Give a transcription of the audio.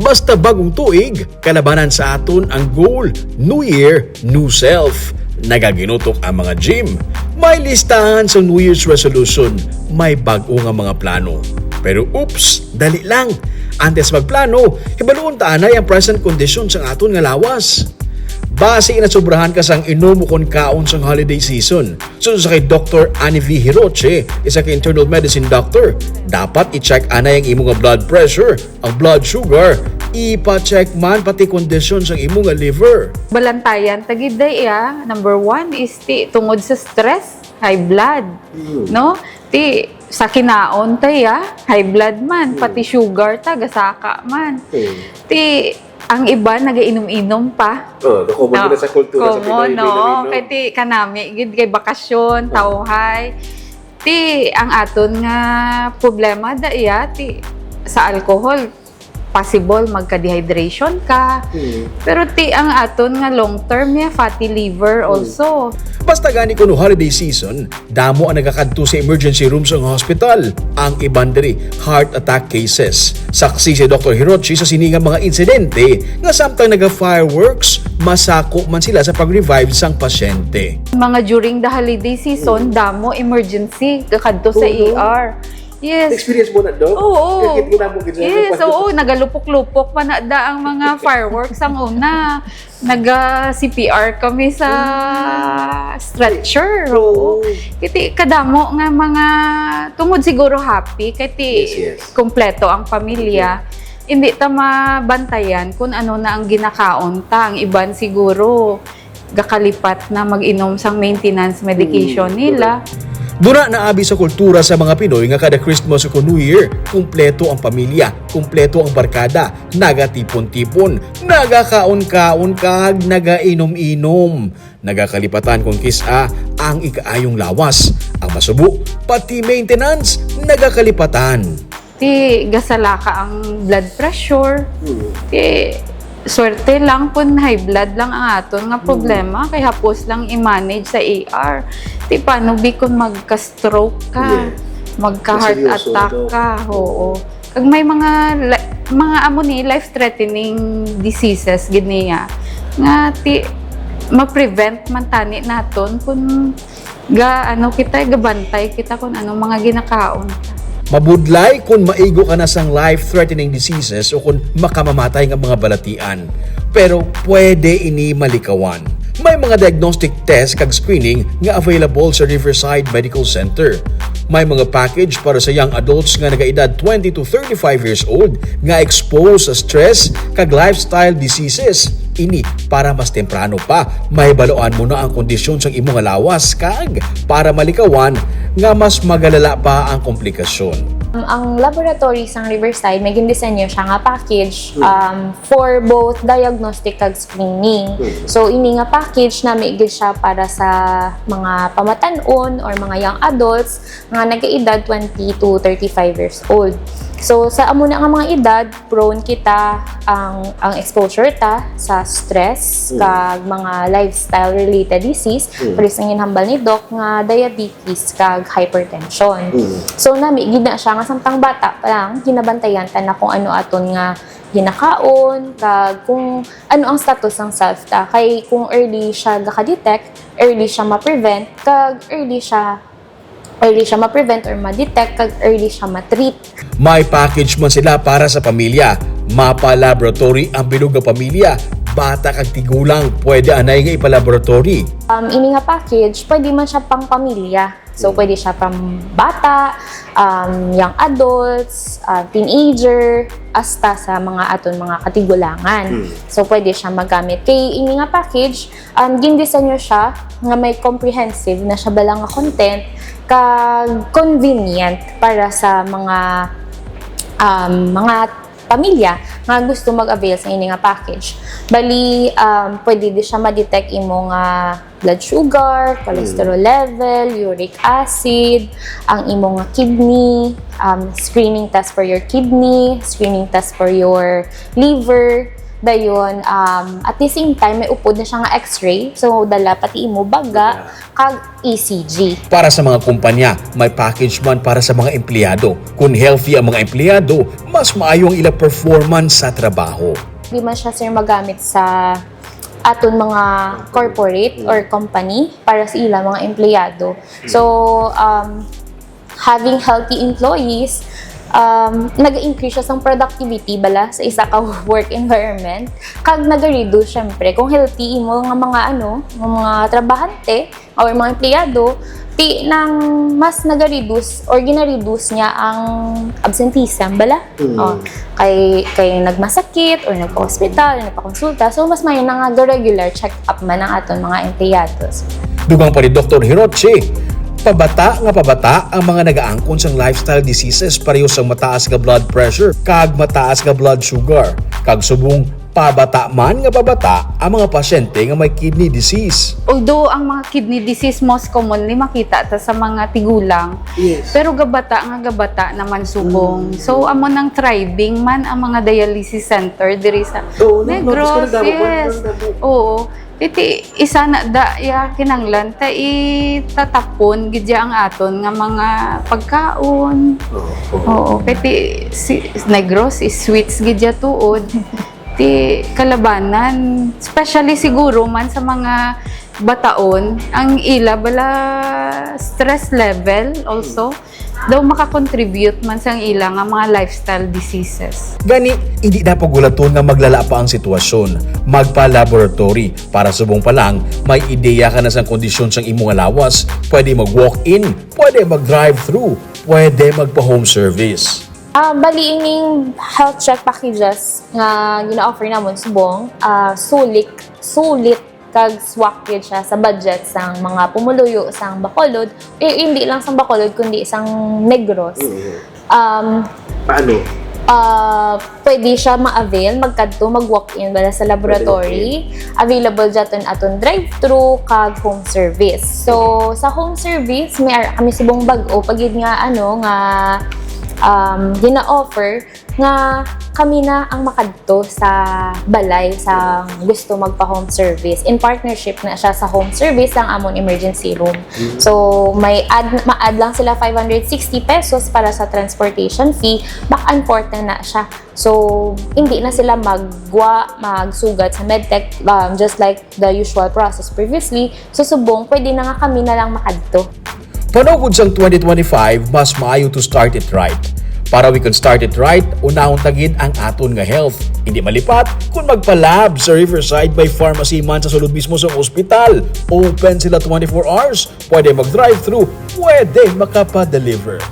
Basta bagong tuig, kalabanan sa aton ang goal, New Year, New Self. Nagaginutok ang mga gym. May listahan sa New Year's resolution, may bago nga mga plano. Pero oops, dali lang. Antes magplano, hibaluon ta anay ang present condition sa aton nga lawas. Base na sobrahan ka sang inom kon kaon sang holiday season. So sa kay Dr. Anay Hiroche, isa kay internal medicine doctor, dapat i-check anay ang imong blood pressure, ang blood sugar, ipa-check man pati condition sang imong liver. Balantayan tagiday number 1 is tungod sa stress, high blood, no? Sa kinaon high blood man, pati sugar gasaka man. Ang iba nagainom-inom pa. Common na sa kultura sa Pinoy. No? Kaya kanami, kay bakasyon, tawhay. Ang aton nga problema sa alcohol, possible magka-dehydration ka. Pero ang aton nga long term fatty liver also. Basta gani kuno holiday season, damo ang nagakadto sa emergency room sa hospital. Ang iban diri heart attack cases. Saksi si Dr. Hirochi sa siningang mga insidente nga samtang naga-fireworks, masako man sila sa pag-revive sang pasyente. Mga during the holiday season, damo emergency kakadto sa ER. Yes. Experience mo na, Dok? Oo. Yes, oo. Nagalupok-lupok pa na ang mga fireworks ang una. Nag-CPR kami sa stretcher. Oo. Kiti kadamo nga mga tungod siguro happy. Kiti kompleto ang pamilya. Hindi ta mabantayan kung ano na ang ginakaon ta. Ang iban siguro gakalipat na mag-inom sang maintenance medication nila. Dura na abi sa kultura sa mga Pinoy nga kada Christmas o New Year, kumpleto ang pamilya, kumpleto ang barkada, nagatipon-tipon, nagakaon-kaon kag nagainom-inom. Nagakalipatan kung kisa ang ikaayong lawas, ang masubo, pati maintenance, nagakalipatan. Gasala ka ang blood pressure. Swerte lang kung high blood lang ang aton nga problema kay hapos lang i-manage sa ER. Paano kung magka-stroke ka, magka-heart attack ka, oo. Kag may mga life-threatening diseases ganiya nga ma-prevent man tani naton kung gabantay kita kung anong mga ginakaon. Mabudlay kung maigo ka na sang life-threatening diseases o kung makamamatay ng mga balatian. Pero pwede ini malikawan. May mga diagnostic test kag screening nga available sa Riverside Medical Center. May mga package para sa young adults nga nagaedad 20 to 35 years old nga exposed sa stress kag lifestyle diseases. Ini para mas temprano pa may baloan mo na ang kondisyon sang imong lawas kag para malikawan nga mas magalala pa ang komplikasyon. Ang laboratory sang Riverside may gindisenyo siya nga package for both diagnostic kag screening. So ini nga package na may gid siya para sa mga pamatanon or mga young adults nga nagaedad 20 to 35 years old. So sa amo na nga mga edad, prone kita ang exposure ta sa stress kag mga lifestyle related disease, pares ang hinambal ni Doc nga diabetes kag hypertension. So nami gid na siya nga samtang bata pa lang hinabantayan ta na kung ano aton nga ginakaon kag kung ano ang status ng self ta kay kung early siya gaka-detect, early siya ma-prevent kag early siya ma-prevent or ma-detect kag early siya ma-treat. May package man sila para sa pamilya. Mapa laboratory ang bilog nga pamilya. Bata kag tigulang pwede anay nga ipalaboratory. Ini nga package pwede man siya pang pamilya. So pwede siya pang bata, young adults, teenager, hasta sa mga aton mga katigulangan. So pwede siya magamit. Kay ini nga package, gindisenyo siya nga may comprehensive na siya balang nga content kag convenient para sa mga pamilya nga gusto mag-avail sa ini nga package. Bali, pwede di siya ma-detect imo nga blood sugar, cholesterol level, uric acid, ang imong nga kidney, screening test for your kidney, screening test for your liver. Dayon, at the same time, may upod na siya nga x-ray. So, dala pati imo baga, kag ECG. Para sa mga kumpanya, may package man para sa mga empleyado. Kung healthy ang mga empleyado, mas maayo ang ilang performance sa trabaho. Di man siya, sir, magamit sa aton mga corporate or company para sa ilang mga empleyado. So, having healthy employees, nag-increase siya sa productivity bala sa isa ka work environment, kag nag-reduce syempre kung healthy imo nga mga mga trabahante or mga empleyado, ti nang mas nag-reduce or gina-reduce niya ang absenteeism bala. Kay nagmasakit or nagpa-hospital, nagpa-konsulta, so mas may nga regular check-up man ang aton mga empleyados. Dugang pa ni Dr. Hirochi, pabata ang mga nagaangkon sang lifestyle diseases pareho sang mataas nga blood pressure kag mataas nga blood sugar. Kag subong pabata man nga pabata ang mga pasyente nga may kidney disease. Although ang mga kidney disease most commonly makita ta sa mga tigulang, pero gabata naman subong. So amo nang thriving man ang mga dialysis center diri sa Negros. Yes. Oo. Iti isa na ya kinanglan ta itatapon gidya ang aton nga mga pagkaon. Oo, kay Negros is sweets gidya tuod. Ti kalabanan, especially siguro man sa mga bataon, ang ila bala stress level also daw makakontribute man sa ila nga mga lifestyle diseases. Gani, hindi na pagulaton nga maglala pa ang sitwasyon. Magpa-laboratory para subong pa lang may ideya ka na sa kondisyon sang imong lawas. Pwede mag-walk-in, pwede mag-drive-thru, pwede magpa-home service. Bali ining health check packages nga gina-offer namon subong, sulit kag swak yun siya sa budget sang mga pumuluyo sang Bacolod, hindi lang sang Bacolod kundi sang Negros. Paano? Pwede siya ma-avail magkadto mag-walk-in bala sa laboratory. Available dyan aton drive-thru kag home service. So sa home service may kami subong bag-o pagid nga nga gina-offer nga kami na ang makadto sa balay sa gusto magpa-home service. In partnership na siya sa home service ang amon emergency room. So, ma-add lang sila 560 pesos para sa transportation fee. Back and forth na siya. So, hindi na sila magsugat sa medtech just like the usual process previously. So, subong, pwede na nga kami na lang makadto. Panugod sang 2025, mas maayo to start it right. Para we can start it right, unahon tagid ang aton nga health. Hindi malipat kung magpa-lab sa Riverside by Pharmacy man sa sulod mismo sa ospital. Open sila 24 hours, pwede mag-drive-thru, pwede makapa-deliver.